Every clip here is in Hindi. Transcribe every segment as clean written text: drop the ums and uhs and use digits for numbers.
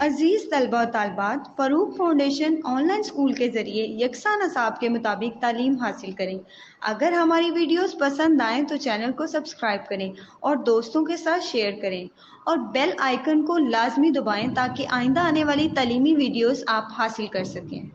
अजीज़ तलबा और तालबात, फ़रूक फाउंडेशन ऑनलाइन स्कूल के ज़रिए यकसा नसाब के मुताबिक तालीम हासिल करें। अगर हमारी वीडियोस पसंद आएँ तो चैनल को सब्सक्राइब करें और दोस्तों के साथ शेयर करें और बेल आइकन को लाजमी दबाएं ताकि आइंदा आने वाली तालीमी वीडियोस आप हासिल कर सकें।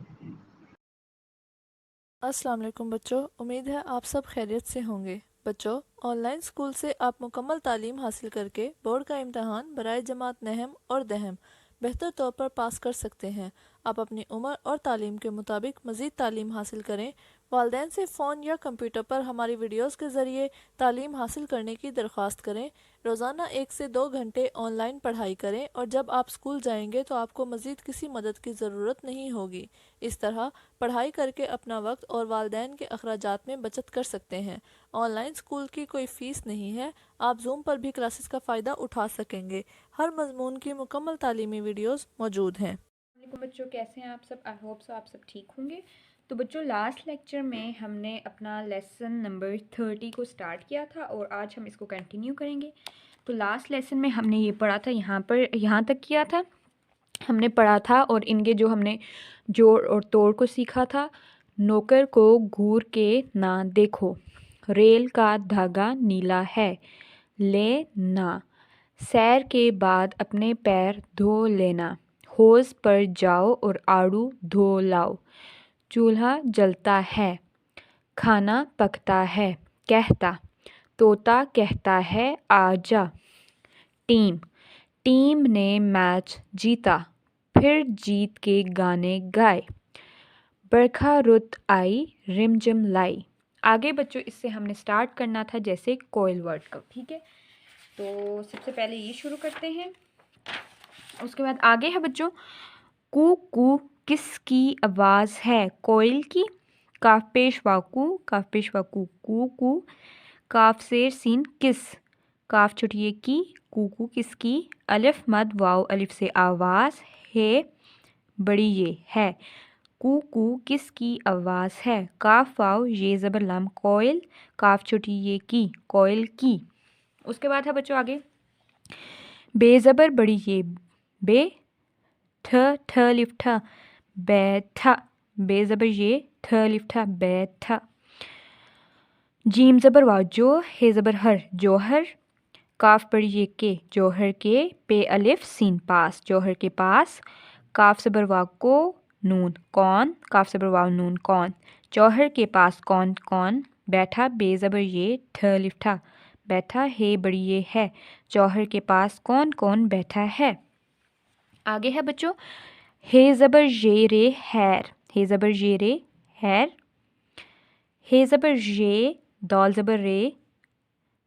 अस्सलाम वालेकुम बच्चों, उम्मीद है आप सब खैरियत से होंगे। बच्चों, ऑनलाइन स्कूल से आप मुकम्मल तालीम हासिल करके बोर्ड का इम्तहान बराए जमात नहम और दहम बेहतर तौर पर पास कर सकते हैं। आप अपनी उम्र और तालीम के मुताबिक मज़ीद तालीम हासिल करें। वालिदैन से फ़ोन या कंप्यूटर पर हमारी वीडियोस के ज़रिए तालीम हासिल करने की दरख्वास्त करें। रोज़ाना 1 से 2 घंटे ऑनलाइन पढ़ाई करें और जब आप स्कूल जाएंगे तो आपको मज़ीद किसी मदद की ज़रूरत नहीं होगी। इस तरह पढ़ाई करके अपना वक्त और वालिदैन के अखराजात में बचत कर सकते हैं। ऑनलाइन स्कूल की कोई फ़ीस नहीं है। आप जूम पर भी क्लासेस का फ़ायदा उठा सकेंगे। हर मजमून की मुकम्मल तालीमी वीडियोस मौजूद हैं। वालेकुम बच्चों, कैसे हैं आप सब? आई होप सो आप सब ठीक होंगे। तो बच्चों, लास्ट लेक्चर में हमने अपना लेसन नंबर 30 को स्टार्ट किया था और आज हम इसको कंटिन्यू करेंगे। तो लास्ट लेसन में हमने ये पढ़ा था, यहाँ तक किया था हमने पढ़ा था, और इनके जो हमने जोड़ और तोड़ को सीखा था। नौकर को घूर के ना देखो, रेल का धागा नीला है, ले ना, सैर के बाद अपने पैर धो लेना, होज़ पर जाओ और आड़ू धो लाओ, चूल्हा जलता है, खाना पकता है, कहता, तोता कहता है आजा। टीम, टीम ने मैच जीता, फिर जीत के गाने गाए, बरखा रुत आई, रिमझिम लाई। आगे बच्चों इससे हमने स्टार्ट करना था जैसे कोयल वर्ड का, ठीक है। तो सबसे पहले ये शुरू करते हैं। उसके बाद आगे है बच्चों, कू कू किसकी आवाज़ है? कोयल की। काफ पेश वाकू, काफ पेश वाकू, कू कू, काफ शेर सीन किस, काफ छुटिए की, कू किसकी, अलिफ मद वाव अलिफ से आवाज़, है बड़ी ये है, कू किसकी आवाज़ है, काफ वाव ये ज़बर लाम कोयल, काफ छुटी ये की, कोयल की। उसके बाद है बच्चों आगे, बेज़बर बड़ी ये, बे ठ लिफ ठ, बैठा, बेज़बर ये, ठ लिफ ठ, बैठा। जीम ज़बर वाव जो, हे ज़बर हर, जोहर, काफ बड़ी ये के, जोहर के, पे अलिफ सीन पास, जोहर के पास, काफ ज़बर वाव को, नून कौन, काफ ज़बर वाव नून कौन, जौहर के पास कौन कौन, बैठा बेज़बर ये, ठ लिफ ठा, बैठा, हे बड़ी ये है, जौहर के पास कौन कौन बैठा है। आगे है बच्चों, हे ज़बर ये रे हैर, हे ज़बर ये रे हैर, हे ज़बर ये, दौल ज़बर रे,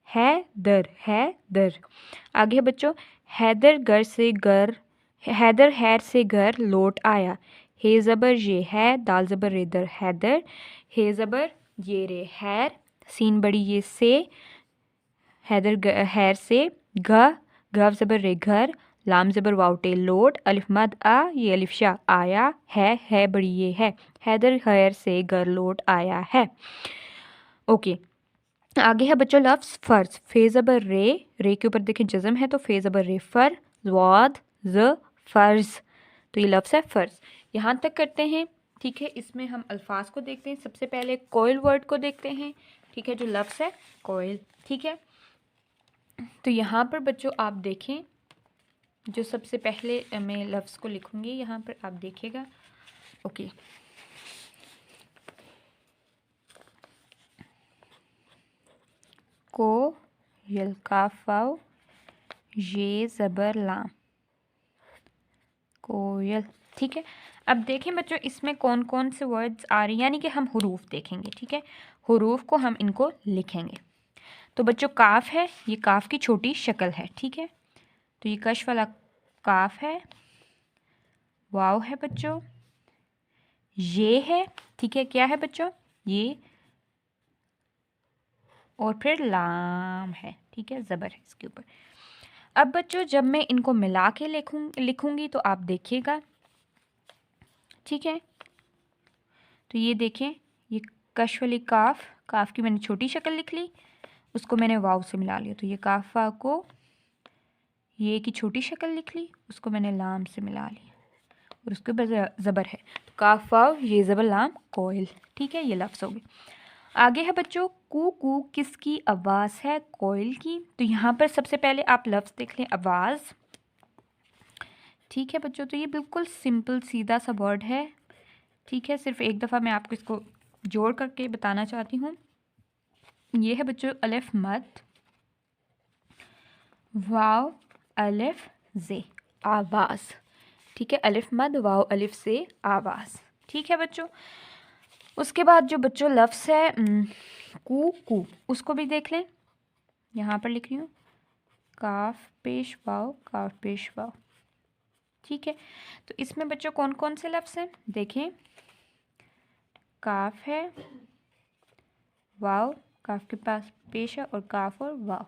है दर। आगे है बच्चों, हैदर घर से घर, हैदर हैर से घर लौट आया, हे ज़बर ये है, दाल ज़बर रे दर हैदर, हे ज़बर ये रे हैर, सीन बड़ी ये से, हैदर हैर से, घ ज़बर रे घर, लाम ज़बर वाउटे लोट, अलिफ मद आ, ये अलिफ शाह आया, है बड़ी ये है, हैदर हैर से घर लौट आया है। ओके, आगे है बच्चों लफ्ज़ फ़र्ज, फे ज़बर रे के ऊपर देखें जज़म है तो फे ज़बर रे, फ़र ज़वाद ज़, फ़र्ज़, तो ये लफ्ज़ है फ़र्ज़। यहाँ तक करते हैं, ठीक है। इसमें हम अल्फाज को देखते हैं। सबसे पहले कोयल वर्ड को देखते हैं, ठीक है, जो लफ्ज़ है कोयल, ठीक है। तो यहाँ पर बच्चों आप देखें, जो सबसे पहले मैं लफ्ज़ को लिखूँगी, यहाँ पर आप देखिएगा। ओके, को यल काफ वाव ये ज़बर लाम, कोयल, ठीक है। अब देखें बच्चों इसमें कौन कौन से वर्ड्स आ रहे हैं, यानी कि हम हुरूफ देखेंगे, ठीक है। हुरूफ को हम इनको लिखेंगे। तो बच्चों काफ है, ये काफ की छोटी शक्ल है, ठीक है। तो ये कश वाला काफ है, वाव है बच्चों, ये है, ठीक है, क्या है बच्चों ये, और फिर लाम है, ठीक है, ज़बर है इसके ऊपर। अब बच्चों जब मैं इनको मिला के लिखूंगी तो आप देखिएगा, ठीक है। तो ये देखें, ये कश वाली काफ, काफ की मैंने छोटी शक्ल लिख ली, उसको मैंने वाव से मिला लिया, तो ये काफ वाव को ये की छोटी शक्ल लिख ली, उसको मैंने लाम से मिला लिया और उसके ऊपर ज़बर है, तो काफ वाव ये ज़बर लाम कोयल। ठीक है, ये लफ्ज़ हो गए। आगे है बच्चों, कू कू किसकी आवाज़ है? कोयल की। तो यहाँ पर सबसे पहले आप लफ्ज़ देख लें, आवाज़। ठीक है बच्चों, तो ये बिल्कुल सिंपल सीधा सा वर्ड है। ठीक है, सिर्फ एक दफ़ा मैं आपको इसको जोड़ करके बताना चाहती हूँ। ये है बच्चों अलिफ मद वाव अलिफ जे, आवाज़। ठीक है, अलिफ मद वाव अलिफ से आवाज़। ठीक है बच्चों, उसके बाद जो बच्चों लफ्ज़ है कू कू, उसको भी देख लें। यहाँ पर लिख रही हूँ काफ पेश वाव, काफ पेश वाव। ठीक है, तो इसमें बच्चों कौन कौन से लफ्ज़ हैं देखें। काफ है, वाव, काफ के पास पेश है, और काफ और वाव।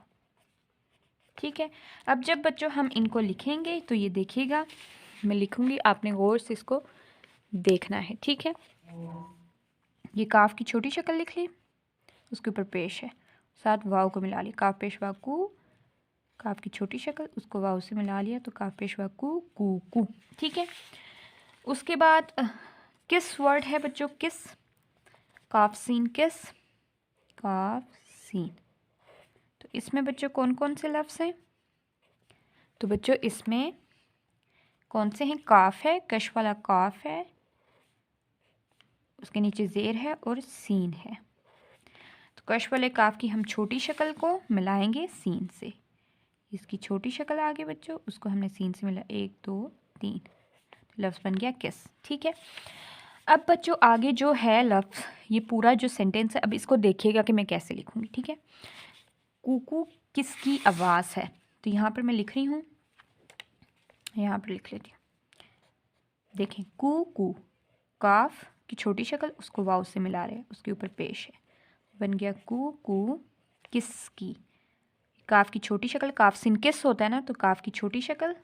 ठीक है, अब जब बच्चों हम इनको लिखेंगे तो ये देखिएगा, मैं लिखूंगी, आपने गौर से इसको देखना है। ठीक है, ये काफ की छोटी शक्ल लिख ली, उसके ऊपर पेश है, साथ वाव को मिला लिया, काफ पेश वाव कू, काफ की छोटी शक्ल, उसको वाव से मिला लिया, तो काफ पेश वाव कू कू कू। ठीक है, उसके बाद किस वर्ड है बच्चों, किस, काफ सीन किस, काफ सीन। तो इसमें बच्चों कौन कौन से लफ्ज़ हैं? तो बच्चों इसमें कौन से हैं? काफ है, कश वाला काफ है, उसके नीचे ज़ेर है और सीन है। तो कश वाले काफ की हम छोटी शक्ल को मिलाएंगे सीन से, इसकी छोटी शक्ल आगे बच्चों, उसको हमने सीन से मिला, 1 2 3, लफ्ज़ बन गया किस। ठीक है, अब बच्चों आगे जो है लफ्ज़, ये पूरा जो सेंटेंस है, अब इसको देखिएगा कि मैं कैसे लिखूंगी। ठीक है, कूकू किसकी आवाज़ है? तो यहाँ पर मैं लिख रही हूँ, यहाँ पर लिख लेती हूँ, देखें कू कू, काफ की छोटी शक्ल, उसको वाव से मिला रहे हैं, उसके ऊपर पेश है, बन गया कू कू किसकी। काफ की छोटी शक्ल, काफ सीन किस होता है ना, तो काफ की छोटी शक्ल,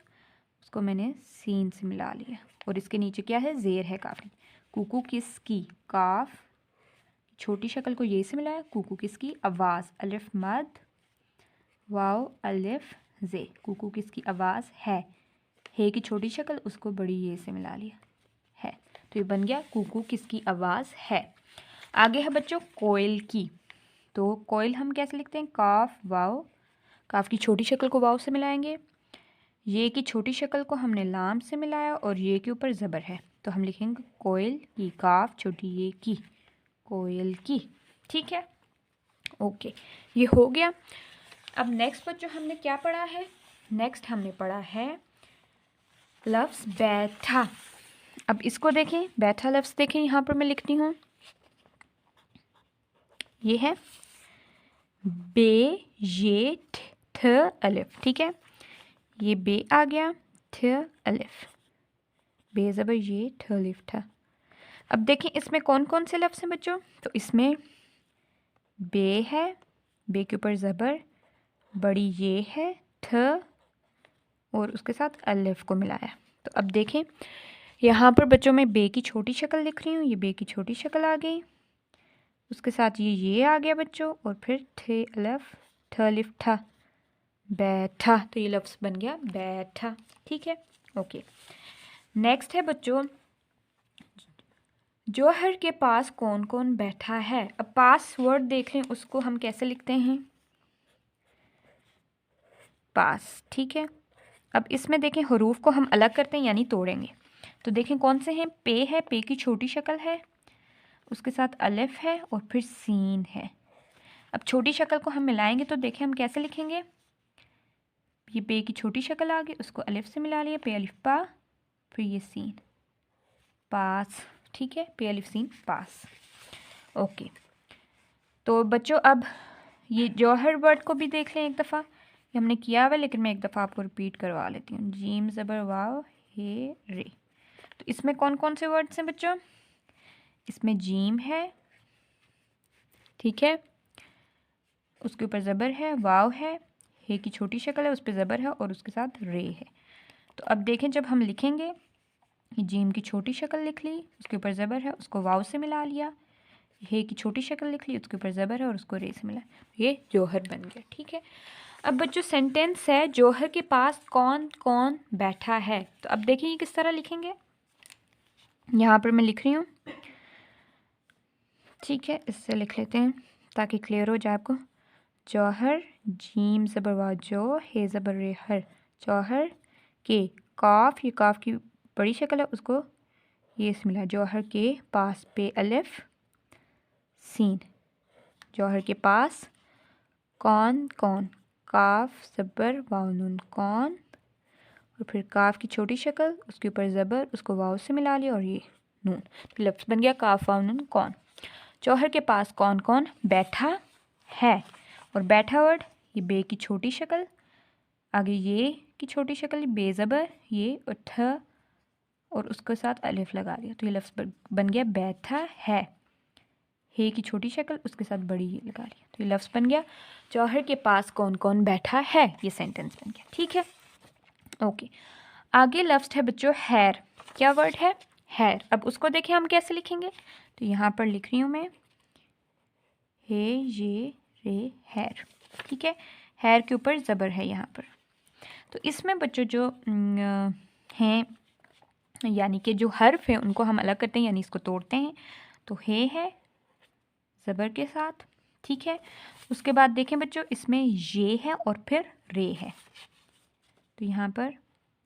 उसको मैंने सीन से मिला लिया, और इसके नीचे क्या है, ज़ेर है काफ़ी। कूकू किसकी, काफ छोटी शक्ल को ये से मिलाया, कूकू किसकी आवाज़, अलिफ मद वाव अलिफ जे, कूकू किसकी आवाज़ है की छोटी शक्ल, उसको बड़ी ये से मिला लिया है, तो ये बन गया कूकू किसकी आवाज़ है। आगे है बच्चों कोयल की। तो कोयल हम कैसे लिखते हैं, काफ वाव, काफ की छोटी शक्ल को वाव से मिलाएंगे, ये की छोटी शक्ल को हमने लाम से मिलाया, और ये के ऊपर ज़बर है, तो हम लिखेंगे कोयल की, काफ छोटी ये की, कोयल की। ठीक है, ओके, ये हो गया। अब नेक्स्ट बच्चों हमने क्या पढ़ा है, नेक्स्ट हमने पढ़ा है लफ्ज़ बैठा। अब इसको देखें, बैठा लफ्ज़ देखें, यहाँ पर मैं लिखती हूँ, ये है बे ये ठ अलिफ। ठीक है, ये बे आ गया, ठ अलिफ, बे ज़बर ये ठ अलिफ ठ। अब देखें इसमें कौन कौन से लफ्ज़ हैं बच्चों, तो इसमें बे है, बे के ऊपर ज़बर, बड़ी ये है, ठ, और उसके साथ अलिफ को मिलाया। तो अब देखें यहाँ पर बच्चों में बे की छोटी शक्ल लिख रही हूँ, ये बे की छोटी शक्ल आ गई, उसके साथ ये आ गया बच्चों, और फिर ठ अलिफ ठ अलिफ ठ, बैठा, तो ये लफ्ज़ बन गया बैठा। ठीक है, ओके। नेक्स्ट है बच्चों जौहर के पास कौन कौन बैठा है। अब पास वर्ड देख लें, उसको हम कैसे लिखते हैं, पास। ठीक है, अब इसमें देखें हरूफ को हम अलग करते हैं, यानी तोड़ेंगे। तो देखें कौन से हैं, पे है, पे की छोटी शक्ल है, उसके साथ अलिफ है, और फिर सीन है। अब छोटी शक्ल को हम मिलाएंगे, तो देखें हम कैसे लिखेंगे, ये पे की छोटी शक्ल आ गई, उसको अलिफ से मिला लिया, पे अलिफ पा, फिर ये सीन, पास। ठीक है, पे अलिफ सीन पास। ओके, तो बच्चों अब ये जौहर वर्ड को भी देख लें एक दफ़ा, ये हमने किया हुआ, लेकिन मैं एक दफ़ा आपको रिपीट करवा लेती हूँ, जीम ज़बर वाव हे रे। तो इसमें कौन कौन से वर्ड्स हैं बच्चों, इसमें जीम है, ठीक है, उसके ऊपर ज़बर है, वाव है, हे की छोटी शक्ल है, उस पर ज़बर है, और उसके साथ रे है। तो अब देखें जब हम लिखेंगे, ये जीम की छोटी शक्ल लिख ली, उसके ऊपर ज़बर है, उसको वाव से मिला लिया, हे की छोटी शक्ल लिख ली, उसके ऊपर ज़बर है, और उसको रे से मिला, ये जौहर बन गया। ठीक है, अब बच्चों सेंटेंस है जौहर के पास कौन कौन बैठा है। तो अब देखिए ये किस तरह लिखेंगे। यहाँ पर मैं लिख रही हूँ, ठीक है, इससे लिख लेते हैं ताकि क्लियर हो जाए आपको। जौहर, जीम ज़बर वा जो, हे ज़बर रे हर, जौहर के, काफ, ये काफ की बड़ी शक्ल है उसको ये से मिला, जौहर के पास, पे अलिफ सीन, जौहर के पास कौन कौन, काफ ज़बर वाव नून कौन, और फिर काफ की छोटी शक्ल उसके ऊपर ज़बर, उसको वाव से मिला लिया और ये नून, तो लफ्ज़ बन गया काफ वाव नून कौन। जौहर के पास कौन कौन बैठा है, और बैठा वर्ड ये बे की छोटी शक्ल, आगे ये की छोटी शक्ल बे ज़बर ये और ठ और उसके साथ अलिफ लगा दिया, तो ये लफ्ज़ बन गया बैठा है। हे की छोटी शक्ल उसके साथ बड़ी ये लगा लिया, तो ये लफ्ज़ बन गया जौहर के पास कौन कौन बैठा है, ये सेंटेंस बन गया। ठीक है, ओके। आगे लफ्ज़ है बच्चों हैर। क्या वर्ड है? हैर। अब उसको देखिए हम कैसे लिखेंगे, तो यहाँ पर लिख रही हूँ मैं हे ये रे हैर। ठीक है, हैर के ऊपर ज़बर है यहाँ पर। तो इसमें बच्चों जो हैं यानी कि जो हर्फ है उनको हम अलग करते हैं, यानी इसको तोड़ते हैं। तो हे है ज़बर के साथ, ठीक है। उसके बाद देखें बच्चों इसमें ये है और फिर रे है, तो यहाँ पर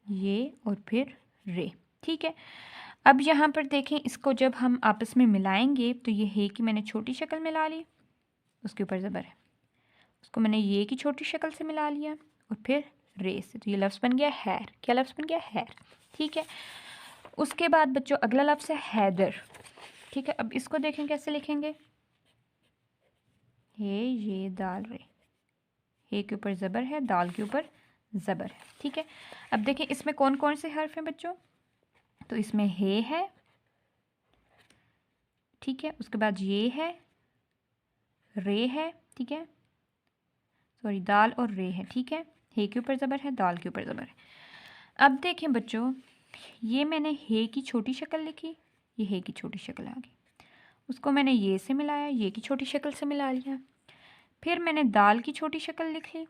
ये और फिर रे, ठीक है। अब यहाँ पर देखें इसको जब हम आपस में मिलाएंगे तो ये हे की मैंने छोटी शक्ल मिला ली, उसके ऊपर ज़बर है, उसको मैंने ये की छोटी शक्ल से मिला लिया और फिर रे से, तो ये लफ्ज़ बन गया हैर। क्या लफ्ज़ बन गया? हैर। ठीक है, उसके बाद बच्चों अगला लफ्ज़ है हैदर। ठीक है, अब इसको देखें कैसे लिखेंगे, हे ये दाल रे, हे के ऊपर ज़बर है, दाल के ऊपर ज़बर है। ठीक है, अब देखें इसमें कौन कौन से हर्फ हैं बच्चों, तो इसमें हे है, ठीक है, उसके बाद ये है, रे है, ठीक है, सॉरी दाल और रे है, ठीक है, हे के ऊपर ज़बर है, दाल के ऊपर ज़बर है। अब देखें बच्चों ये मैंने हे की छोटी शक्ल लिखी, ये हे की छोटी शक्ल आ गई, उसको मैंने ये से मिलाया, ये की छोटी शक्ल से मिला लिया, फिर मैंने दाल की छोटी शक्ल लिख ली,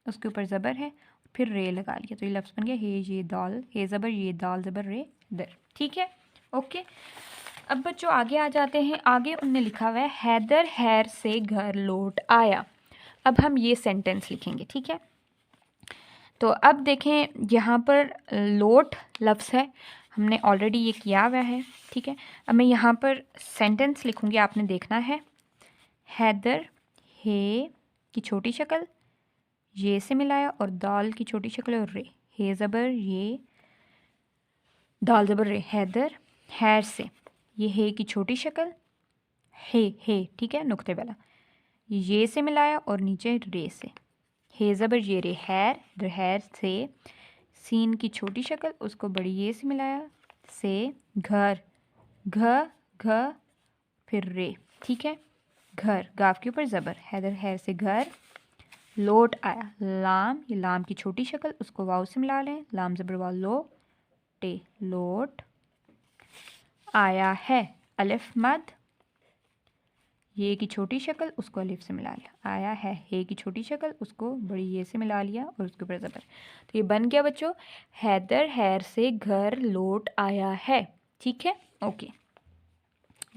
उसके ऊपर ज़बर है, फिर रे लगा लिया, तो ये लफ्ज़ बन गया हे ये दाल, हे ज़बर ये दाल ज़बर रे दर। ठीक है, ओके। अब बच्चों आगे आ जाते हैं, आगे उनने लिखा हुआ है हैदर हैर से घर लौट आया। अब हम ये सेंटेंस लिखेंगे, ठीक है। तो अब देखें यहाँ पर लोट लफ्ज़ है, हमने ऑलरेडी ये किया हुआ है, ठीक है। अब मैं यहाँ पर सेंटेंस लिखूँगी, आपने देखना है। हैदर हे की छोटी शक्ल ये से मिलाया और दाल की छोटी शक्ल और रे, हे ज़बर ये दाल ज़बर रे, हैदर हैर से, ये हे की छोटी शक्ल हे, ठीक है, नुक्ते वाला, ये से मिलाया और नीचे रे से, हे ज़बर ये रे हैर, हैर से, सीन की छोटी शक्ल उसको बड़ी ये से मिलाया, से घर, घ फिर रे, ठीक है, घर, गाफ के ऊपर ज़बर, हैदर हैर से घर लौट आया, लाम, ये लाम की छोटी शक्ल उसको वाव से मिला लें, लाम ज़बर वाव लो टे, लोट आया है, अलिफ मद, ये की छोटी शक्ल उसको अलिफ से मिला लिया, आया है, हे की छोटी शक्ल उसको बड़ी ये से मिला लिया और उसके ऊपर ज़बर, तो ये बन गया बच्चों हैदर हैर से घर लौट आया है। ठीक है, ओके,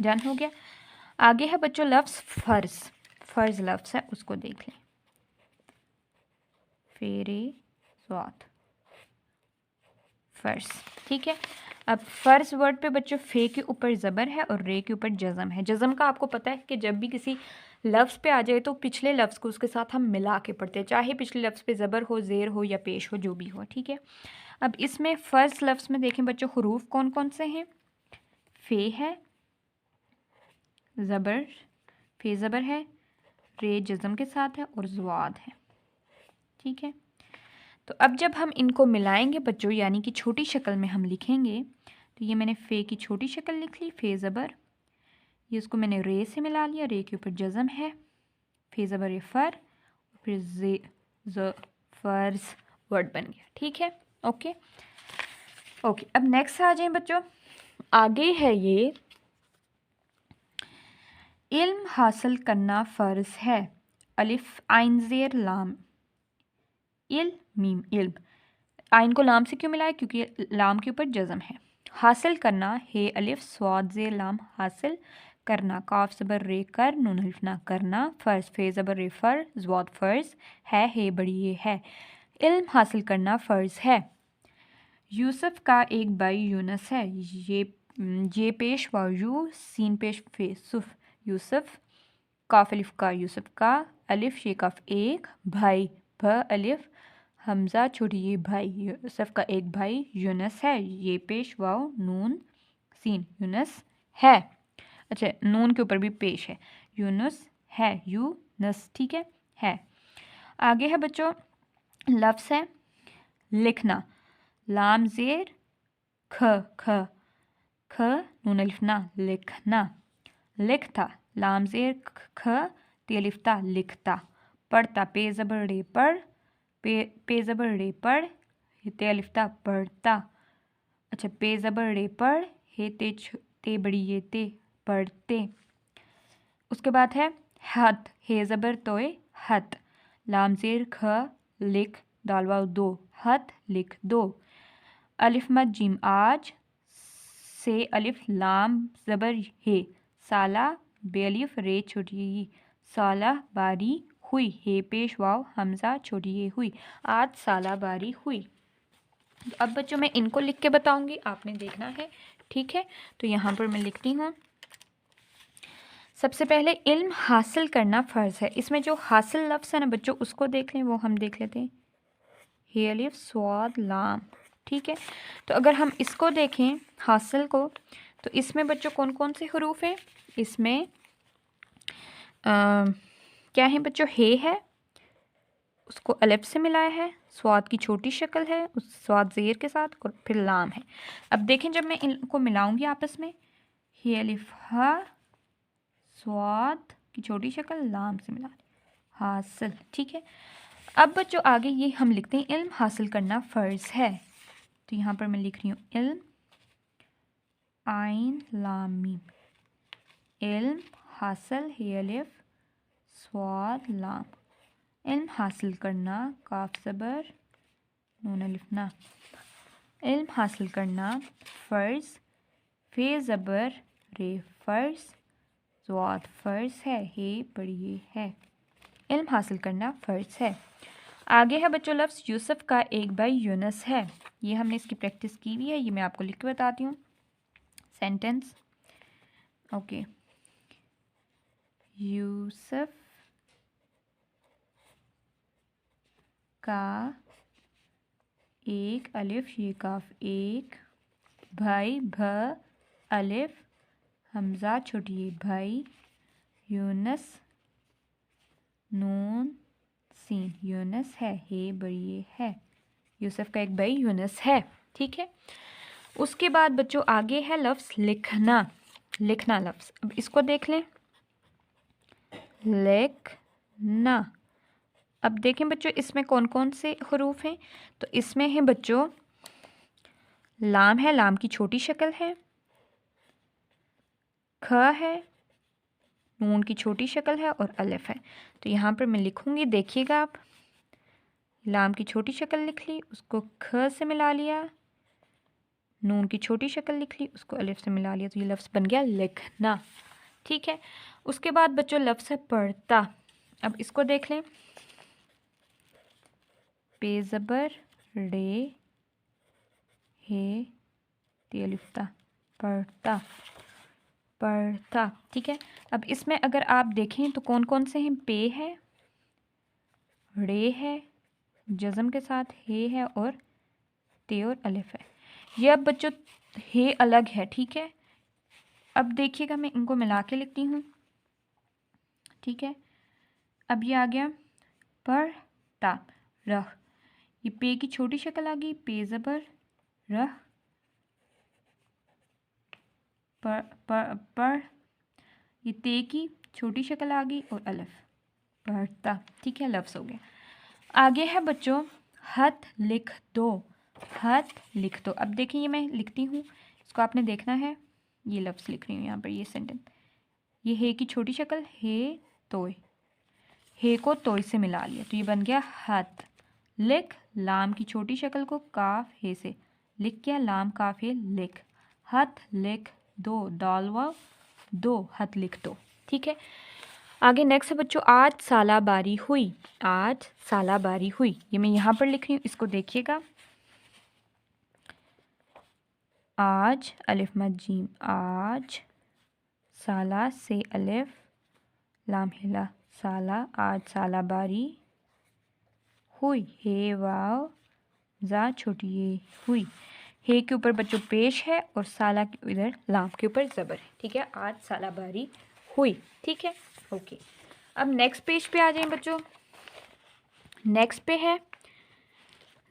डन हो गया। आगे है बच्चों लफ्ज़ फ़र्ज़। फ़र्ज़ लफ्ज़ है उसको देख लें, फेरे स्वात फ़र्ज़। ठीक है, अब फ़र्ज़ वर्ड पे बच्चों फ़े के ऊपर ज़बर है और रे के ऊपर जज़म है। जज़म का आपको पता है कि जब भी किसी लफ्ज़ पे आ जाए तो पिछले लफ्ज़ को उसके साथ हम मिला के पढ़ते हैं, चाहे पिछले लफ्ज़ पे ज़बर हो, ज़ेर हो या पेश हो, जो भी हो। ठीक है, अब इसमें फ़र्ज़ लफ्ज़ में देखें बच्चों हुरूफ कौन कौन से हैं, फ़े है, ज़बर, फ़े ज़बर है, रे जज़म के साथ है और ज़वाद है। ठीक है, तो अब जब हम इनको मिलाएंगे बच्चों यानी कि छोटी शक्ल में हम लिखेंगे, तो ये मैंने फ़े की छोटी शक्ल लिख ली, फ़े ज़बर, ये उसको मैंने रे से मिला लिया, रे के ऊपर जज़म है, फ़े ज़बर ये फ़र, फिर ज़ फ़र्ज़ वर्ड बन गया। ठीक है, ओके ओके। अब नेक्स्ट आ जाएं बच्चों, आगे है ये इल्म हासिल करना फ़र्ज़ है, अलिफ आइन ज़ेर लाम, इल मीम इल्म। आइन को लाम से क्यों मिलाया? क्योंकि लाम के ऊपर जज़म है। हासिल करना, हे अलिफ स्वाद जे लाम हासिल करना, काफ ज़बर रे कर, नून अलिफ ना करना, फ़र्ज़ फे ज़बर रे फर, ज़वाद फ़र्ज़ है, हे बड़ी ये है। इल्म हासिल करना फ़र्ज़ है। यूसुफ का एक भाई यूनस है। ये पेश वायु, सीन पेश फे सुफ, यूसुफ। काफ अलिफ का, यूसुफ का। अलिफ ये काफ एक, भाई भ अलिफ, हमज़ा छोटी ये भाई, यूसुफ का एक भाई यूनस है। ये पेश वाव नून सीन, यूनस है। अच्छा, नून के ऊपर भी पेश है, यूनुस है, यूनस, ठीक है। आगे है बच्चों लफ्ज़ है लिखना, लाम ज़ेर ख ख ख नून अलिफ ना, लिखना। लिखता, लाम ज़ेर ख ते अलिफ ता, लिखता। पढ़ता, पे ज़बर रे पढ़, पे ज़बर रे पढ़, ते अलिफ ता, पढ़ता। अच्छा, पे ज़बर रे पढ़, हे ते बड़ी ये ते, पढ़ते। उसके बाद है हत, हे ज़बर तोय हत, लाम ज़ेर ख लिख, दाल वाव दो, हत लिख दो। अलिफ मद जीम आज, से अलिफ लाम ज़बर हे, साला बे अलिफ रे छोटी, साला बारी हुई, हे पेश वाव हमज़ा छोटी ये हुई, आज साला बारी हुई। तो अब बच्चों मैं इनको लिख के बताऊंगी, आपने देखना है, ठीक है। तो यहाँ पर मैं लिखती हूँ। सबसे पहले इल्म हासिल करना फ़र्ज़ है। इसमें जो हासिल लफ्ज़ है ना बच्चों, उसको देख लें, वो हम देख लेते हैं, हे अलिफ स्वाद लाम, ठीक है। तो अगर हम इसको देखें हासिल को, तो इसमें बच्चों कौन कौन से हरूफ हैं? इसमें क्या है बच्चों? हे है, उसको अलिफ से मिलाया है, स्वाद की छोटी शक्ल है उस स्वाद ज़ेर के साथ, और फिर लाम है। अब देखें जब मैं इनको मिलाऊंगी आपस में, हे अलिफ हा, स्वाद की छोटी शक्ल, लाम से मिला, हासिल, ठीक है। अब बच्चों आगे ये हम लिखते हैं इल्म हासिल करना फ़र्ज़ है। तो यहाँ पर मैं लिख रही हूँ इल्म, आइन लाम मीम, इल्म हासिल, हे अलिफ स्वाद लाम, इल्म हासिल करना, काफ ज़बर नून अलिफ ना, इल्म हासिल करना फ़र्ज़, फे ज़बर रे फ़र्ज़, ज़वाद फ़र्ज़ है, हे बड़ी ये है। इल्म हासिल करना फ़र्ज़ है। आगे है बच्चों लफ्ज़ यूसुफ का एक भाई यूनस है। ये हमने इसकी प्रैक्टिस की हुई है, ये मैं आपको लिख के बताती हूँ। सेंटेंस, ओके, यूसुफ का एक अलिफ ये काफ एक, भाई भ अलिफ हमज़ा छोटी ये भाई, यूनस नून सीन, यूनस है, हे बड़ी ये है। यूसुफ का एक भाई यूनस है, ठीक है। उसके बाद बच्चों आगे है लफ्ज़ लिखना, लिखना लफ्ज़। अब इसको देख लें, लिखना। अब देखें बच्चों इसमें कौन कौन से हरूफ हैं। तो इसमें है बच्चों लाम है, लाम की छोटी शक्ल है, ख है, नून की छोटी शक्ल है, और अलिफ है। तो यहाँ पर मैं लिखूंगी, देखिएगा आप, लाम की छोटी शक्ल लिख ली, उसको ख से मिला लिया, नून की छोटी शक्ल लिख ली, उसको अलिफ से मिला लिया, तो ये लफ्ज़ बन गया लिखना, ठीक है। उसके बाद बच्चों लफ्ज़ है पढ़ता। अब इसको देख लें, पे ज़बर रे हे ते अलिफ ता, पढ़ता, पढ़ता, ठीक है। अब इसमें अगर आप देखें तो कौन कौन से हैं? पे है, रे है जज़म के साथ, हे है, और ते और अलिफ है। ये अब बच्चों हे अलग है, ठीक है। अब देखिएगा मैं इनको मिला के लिखती हूँ, ठीक है। अब ये आ गया पढ़ता, रह, ये पे की छोटी शक्ल आ गई, पे ज़बर रह, पढ़, ये ते की छोटी शक्ल आ गई, और अलिफ, पढ़ता, ठीक है, लफ्ज़ हो गया। आगे है बच्चों हथ लिख दो, हथ लिख दो। अब देखिए ये मैं लिखती हूँ, इसको आपने देखना है, ये लफ्ज़ लिख रही हूँ यहाँ पर, ये सेंटेंस, ये हे की छोटी शक्ल, हे तोय, हे को तोय से मिला लिया, तो ये बन गया हथ, लिख, लाम की छोटी शक्ल को काफ हे से लिख क्या, लाम काफ हे लिख। हथ लिख दो, दाल वाव दो, हथ लिख दो। ठीक है, आगे नेक्स्ट है बच्चों, आज सालाबारी हुई। आज सालाबारी हुई, ये मैं यहाँ पर लिख रही हूँ, इसको देखिएगा। आज अलिफ मद जीम, आज साला से अलिफ लाम हिला साला, आज सालाबारी हुई। हे वाव जा छोटी ये हुई। हे के ऊपर बच्चों पेश है और साला के इधर लाम के ऊपर ज़बर है। ठीक है, आज सालाबारी हुई। ठीक है, ओके। अब नेक्स्ट पेज पे आ जाएं बच्चों। नेक्स्ट पे है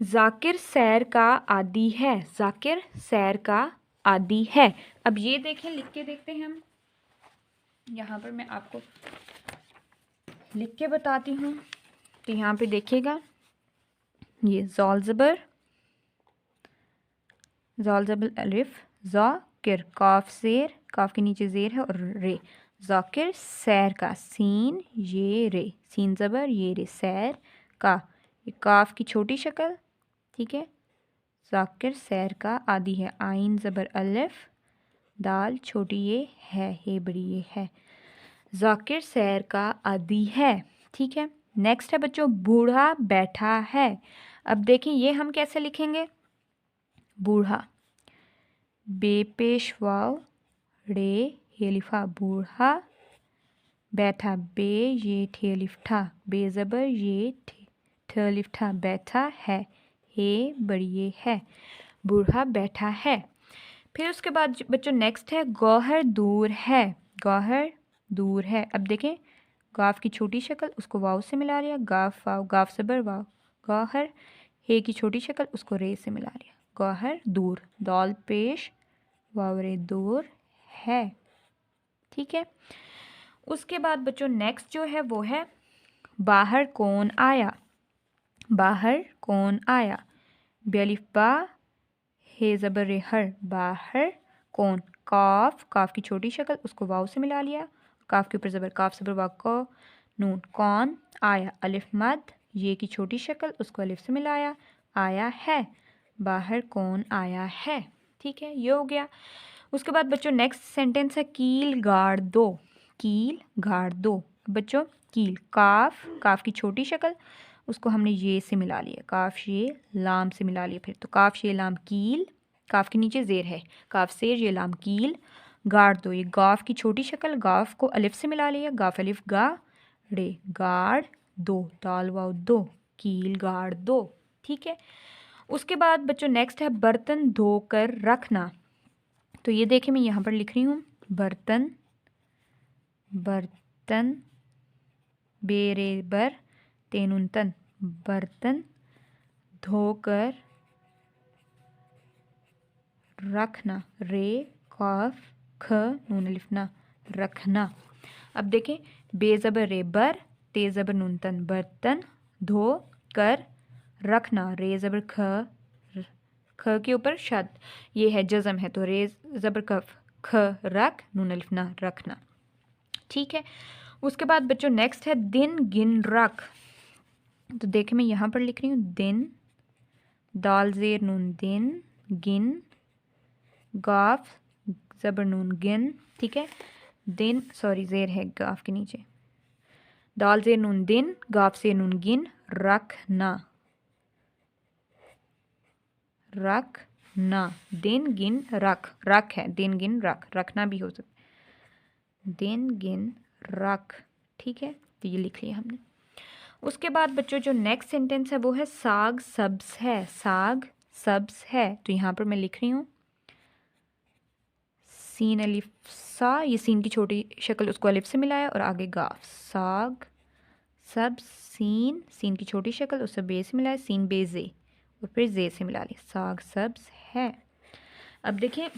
जाकिर सैर का आदी है। जाकिर सैर का आदी है। अब ये देखें, लिख के देखते हैं हम। यहाँ पर मैं आपको लिख के बताती हूँ। तो यहाँ पे देखिएगा, ये ज़ाल ज़बर अलिफ, ज़ाकिर काफ ज़ेर, काफ के नीचे ज़ेर है और रे। ज़ाकिर सैर का, सीन ये रे, सीन ज़बर ये रे, सैर का, ये काफ की छोटी शक्ल। ठीक है, ज़ाकिर सैर का आदि है। आइन ज़बर अलिफ, दाल छोटी ये है, हे बड़ी ये है। ज़ाकिर सैर का आदि है। ठीक है, नेक्स्ट है बच्चों, बूढ़ा बैठा है। अब देखें ये हम कैसे लिखेंगे। बूढ़ा, बे पेश वाव रे हेलिफा, बूढ़ा बैठा, बे ये ठेलिफ्ठा, बे ज़बर ये ठेलिफ्ठा, बैठा है, हे बड़ी ये है, बूढ़ा बैठा है। फिर उसके बाद बच्चों नेक्स्ट है गौहर दूर है। गौहर दूर है। अब देखें, गाफ की छोटी शक्ल उसको वाव से मिला लिया, गाफ वाव, गाफ ज़बर वाव, गौहर। हे की छोटी शक्ल उसको रे से मिला लिया, गौहर दूर, दाल पेश वाव रे दूर है। ठीक है, उसके बाद बच्चों नेक्स्ट जो है वो है बाहर कौन आया। बाहर कौन आया, बेलिफ बा हे ज़बर रे हर, बाहर कौन, काफ, काफ की छोटी शक्ल उसको वाव से मिला लिया, काफ के ऊपर ज़बर, काफ ज़बर वाव को नून, कौन आया, अलिफ मद ये की छोटी शक्ल उसको अलिफ से मिलाया, आया है, बाहर कौन आया है। ठीक है, ये हो गया। उसके बाद बच्चों नेक्स्ट सेंटेंस है कील गाड़ दो। कील गाड़ दो। बच्चों कील, काफ, काफ की छोटी शक्ल उसको हमने ये से मिला लिया, काफ ये लाम से मिला लिया। फिर तो काफ ये लाम कील, काफ के नीचे ज़ेर है, काफ सेर ये लाम कील गाड़ दो, ये गाफ की छोटी शक्ल, गाफ को अलिफ से मिला लिया, गाफ अलिफ गा रे, गाड़ दो, दाल वाव दो, कील गाड़ दो। ठीक है, उसके बाद बच्चों नेक्स्ट है बर्तन धोकर रखना। तो ये देखें, मैं यहाँ पर लिख रही हूँ बर्तन, बर्तन बेरे बर तेनुन तन, बर्तन धोकर रखना, रे काफ ख नून अलिफ ना, रखना। अब देखें, बे ज़बर रे बर, ते ज़बर नून तन, बर्तन धो कर रखना, रे ज़बर ख के ऊपर शद ये है, जज़म है, तो रे ज़बर कफ ख रख नून अलिफ ना, रखना। ठीक है, उसके बाद बच्चों नेक्स्ट है दिन गिन रख। तो देखें, मैं यहाँ पर लिख रही हूँ दिन, दाल ज़ेर नून दिन, गिन, गाफ ज़बर नून गिन। ठीक है, दिन, सॉरी ज़ेर है गाफ के नीचे, दाल ज़ेर नून दिन, गाफ से नून गिन, रखना, रखना, दिन गिन रख, रख है, दिन गिन रख, रखना भी हो सकता है, दिन गिन रख। ठीक है, तो ये लिख लिया हमने। उसके बाद बच्चों जो नेक्स्ट सेंटेंस है वो है साग सब्ज है। साग सब्ज है, तो यहाँ पर मैं लिख रही हूँ सीन अलिफ सा, ये सीन की छोटी शक्ल उसको अलिफ से मिलाया और आगे गाफ, साग सब्ज, सीन, सीन की छोटी शक्ल उससे बे से मिलाया, सीन बे जे और फिर जे से मिला लिया, साग सब्ज है। अब देखिए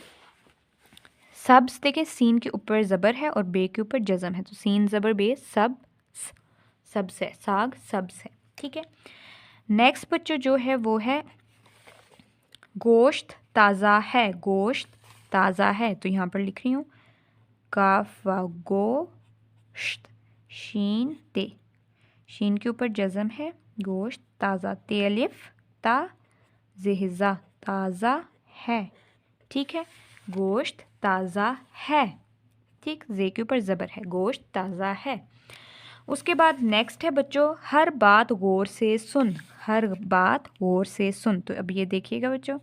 सब्ज, देखें सीन के ऊपर ज़बर है और बे के ऊपर जज़म है, तो सीन ज़बर बे सब सब्ज है, साग सब्ज है। ठीक है, नेक्स्ट बच्चों जो है वो है गोश्त ताज़ा है। गोश्त ताज़ा है, तो यहाँ पर लिख रही हूँ काफ व गोश्त, शीन ते, शीन के ऊपर जज़म है, गोश्त ताज़ा, ते अलिफ ता ज़ेजा ताज़ा है, ठीक है, गोश्त ताज़ा है, ठीक, जे के ऊपर ज़बर है, गोश्त ताज़ा है। उसके बाद नेक्स्ट है बच्चों, हर बात गौर से सुन, हर बात गौर से सुन। तो अब ये देखिएगा बच्चों,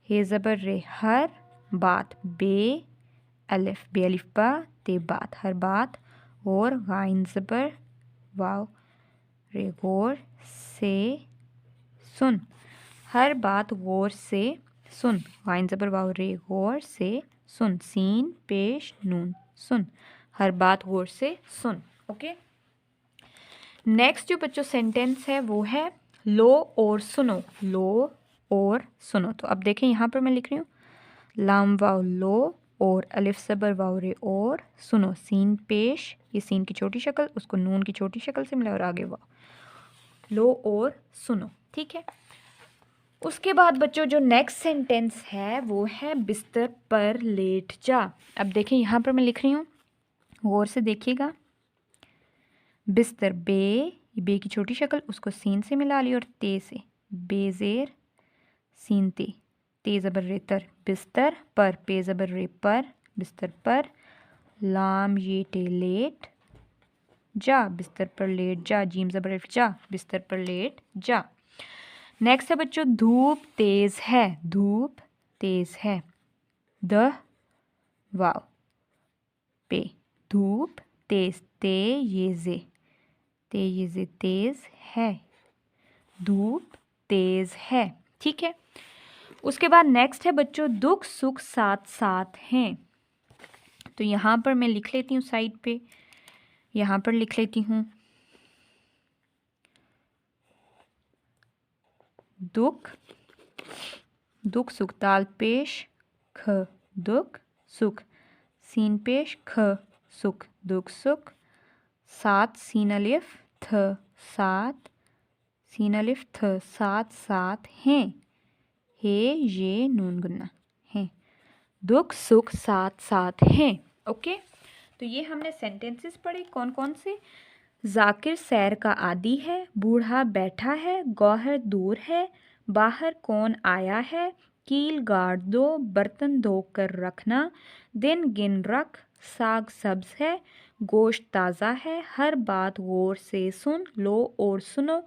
हे ज़बर रे, हर बात, बे अलिफ बा ते बात, हर बात, और गाइन ज़बर वाव रे गौर से सुन, हर बात गौर से सुन, गाइन ज़बर वाव रे गौर से सुन, सीन पेश नून सुन, हर बात गौर से सुन। ओके, नेक्स्ट जो बच्चों सेंटेंस है वो है लो और सुनो, लो और सुनो। तो अब देखें यहाँ पर मैं लिख रही हूँ लाम वाव लो और अलिफ ज़बर वाव रे और सुनो, सीन पेश, ये सीन की छोटी शक्ल उसको नून की छोटी शक्ल से मिला और आगे वाव, लो और सुनो, ठीक है। उसके बाद बच्चों जो नेक्स्ट सेंटेंस है वो है बिस्तर पर लेट जा। अब देखें यहाँ पर मैं लिख रही हूँ, गौर से देखिएगा, बिस्तर, बे की छोटी शक्ल उसको सीन से मिला ली और ते से, बेजेर सीन ते ज़बर रे तर, बिस्तर पर, पे ज़बर रे पर, बिस्तर पर, लाम ये टे लेट जा, बिस्तर पर लेट जा, जीम ज़बर रे जा, बिस्तर पर लेट जा। नेक्स्ट है बच्चों धूप तेज है, धूप तेज है, द वाव पे, धूप तेज, ते ये जे तेज है, धूप तेज है, ठीक है। उसके बाद नेक्स्ट है बच्चों दुख सुख साथ साथ हैं। तो यहाँ पर मैं लिख लेती हूँ साइड पे, यहाँ पर लिख लेती हूँ दुख, दुख सुख दाल पेश ख, दुख सुख, सीन पेश ख सुख, दुख सुख, साथ सीन अलिफ थ, साथ सीन अलिफ थ, साथ साथ हैं, हे ये नून गुन्ना हैं, दुख सुख साथ साथ हैं। ओके, तो ये हमने सेंटेंसेस पढ़े, कौन कौन से, जाकिर सैर का आदी है, बूढ़ा बैठा है, गौहर दूर है, बाहर कौन आया है, कील गाड़ दो, बर्तन धो कर रखना, दिन गिन रख, साग सब्ज है, गोश्त ताज़ा है, हर बात गौर से सुन, लो और सुनो,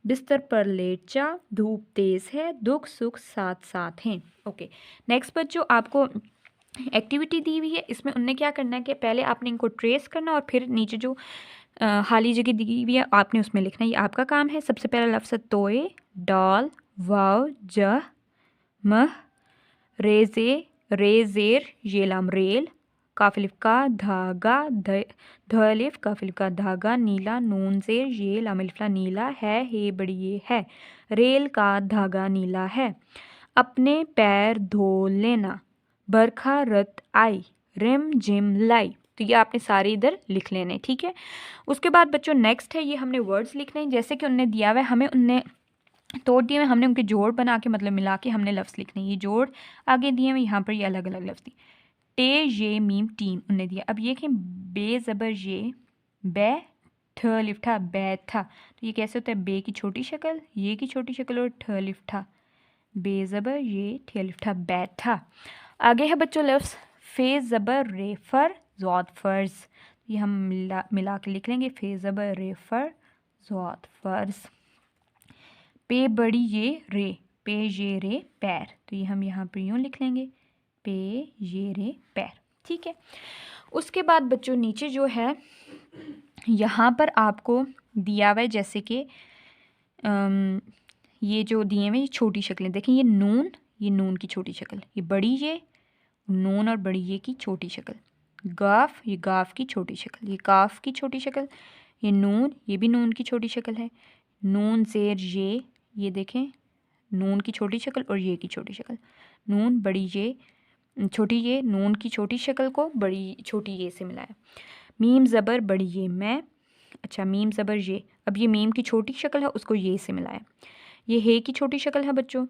बिस्तर पर लेट जा, धूप तेज है, दुख सुख साथ साथ हैं। ओके, नेक्स्ट बच्चों आपको एक्टिविटी दी हुई है, इसमें उनने क्या करना है कि पहले आपने इनको ट्रेस करना और फिर नीचे जो खाली जगह दी हुई है आपने उसमें लिखना, ये आपका काम है। सबसे पहला लफ्ज़ है तोए, डाल, वाव ज मह, रेजे रेजेर ये लाम रेल, काफिलिफ का धागा, धलिफ काफिलिफ का धागा, नीला नून जेर ये लाम अलिफला नीला है, हे बड़ी ये है, रेल का धागा नीला है, अपने पैर धो लेना, बरखा रत आई, रिम जिम लाई। तो ये आपने सारे इधर लिख लेने, ठीक है। उसके बाद बच्चों नेक्स्ट है ये हमने वर्ड्स लिखने हैं, जैसे कि उनने दिया हुआ है हमें, उनने तोड़ दिए हुए, हमने उनके जोड़ बना के मतलब मिला के हमने लफ्ज़ लिखने, ये जोड़ आगे दिए हुए, यहाँ पर ये अलग अलग लफ्ज़ दिए, टे ये मीम टीम उनने दिया। अब ये कि बे ज़बर ये, बै ठ लिफ्ठा बैठा, तो ये कैसे होता है, बे की छोटी शक्ल, ये की छोटी शक्ल और ठ लिफ्ठा, बे ज़बर ये ठ लिफ्ठा बैठा। आगे है बच्चों लफ्ज़ फे ज़बर रेफर ज़ौद फ़र्ज़, ये हम मिला के लिख लेंगे, फे ज़बर रेफर ज़ौद फ़र्ज़, पे बड़ी ये रे, पे ये रे पैर, तो ये हम यहाँ पर यूँ लिख लेंगे, पे ये रे पैर, ठीक है। उसके बाद बच्चों नीचे जो है यहाँ पर आपको दिया हुआ है, जैसे कि ये जो दिए हुए ये छोटी शक्लें देखें, ये नून की छोटी शक्ल, ये बड़ी ये नून और बड़ी ये की छोटी शक्ल, गाफ ये गाफ की छोटी शक्ल, ये काफ की छोटी शक्ल, ये नून ये भी नून की छोटी शक्ल है, नून जेर ये देखें नून की छोटी शक्ल और ये की छोटी शक्ल, नून बड़ी ये छोटी ये, नून की छोटी शक्ल को बड़ी छोटी ये से मिलाया, मीम ज़बर बड़ी ये मैं, अच्छा मीम ज़बर ये, अब ये मीम की छोटी शक्ल है उसको ये से मिलाया, ये हे की छोटी शक्ल है बच्चों,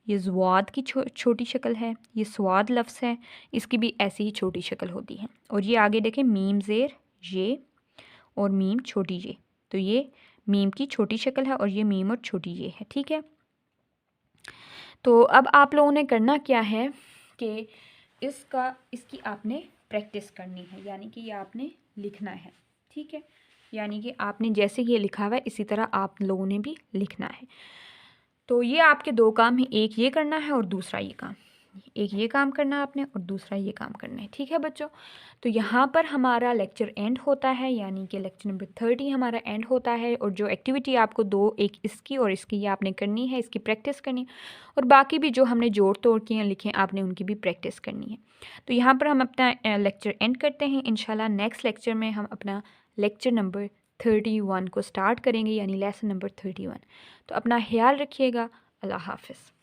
ये ज़्वाद की छोटी शक्ल है, ये स्वाद लफ्ज़ है, इसकी भी ऐसी ही छोटी शक्ल होती है। और ये आगे देखें मीम ज़ेर ये और मीम छोटी ये, तो ये मीम की छोटी शक्ल है और ये मीम और छोटी ये है, ठीक है। तो अब आप लोगों ने करना क्या है कि इसकी आपने प्रैक्टिस करनी है, यानी कि ये आपने लिखना है, ठीक है। यानी कि आपने जैसे ये लिखा हुआ है इसी तरह आप लोगों ने भी लिखना है। तो ये आपके दो काम हैं, एक ये करना है और दूसरा ये काम, एक ये काम करना है आपने और दूसरा ये काम करना है, ठीक है बच्चों। तो यहाँ पर हमारा लेक्चर एंड होता है, यानी कि लेक्चर नंबर 30 हमारा एंड होता है। और जो एक्टिविटी आपको दो, एक इसकी और इसकी, ये आपने करनी है, इसकी प्रैक्टिस करनी है, और बाकी भी जो हमने जोड़ तोड़ के लिखे आपने उनकी भी प्रैक्टिस करनी है। तो यहाँ पर हम अपना लेक्चर एंड करते हैं। इंशाल्लाह नेक्स्ट लेक्चर में हम अपना लेक्चर नंबर 31 को स्टार्ट करेंगे, यानी लेसन नंबर 31। तो अपना ख्याल रखिएगा। अल्लाह हाफ़िज़।